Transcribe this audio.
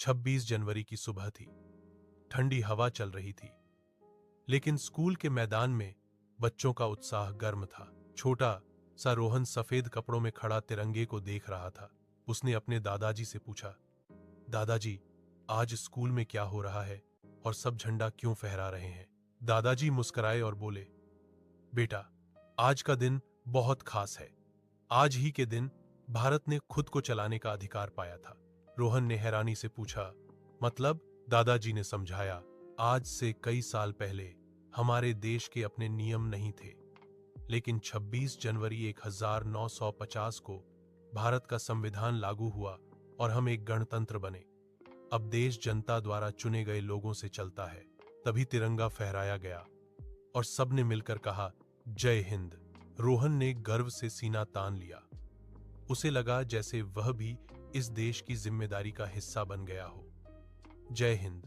26 जनवरी की सुबह थी। ठंडी हवा चल रही थी, लेकिन स्कूल के मैदान में बच्चों का उत्साह गर्म था। छोटा सा रोहन सफेद कपड़ों में खड़ा तिरंगे को देख रहा था। उसने अपने दादाजी से पूछा, दादाजी, आज स्कूल में क्या हो रहा है और सब झंडा क्यों फहरा रहे हैं? दादाजी मुस्कुराए और बोले, बेटा, आज का दिन बहुत खास है। आज ही के दिन भारत ने खुद को चलाने का अधिकार पाया था। रोहन ने हैरानी से पूछा, मतलब? दादाजी ने समझाया, आज से कई साल पहले हमारे देश के अपने नियम नहीं थे, लेकिन 26 जनवरी 1950 को भारत का संविधान लागू हुआ और हम एक गणतंत्र बने। अब देश जनता द्वारा चुने गए लोगों से चलता है। तभी तिरंगा फहराया गया और सबने मिलकर कहा, जय हिंद। रोहन ने गर्व से सीना तान लिया। उसे लगा जैसे वह भी इस देश की जिम्मेदारी का हिस्सा बन गया हो। जय हिंद।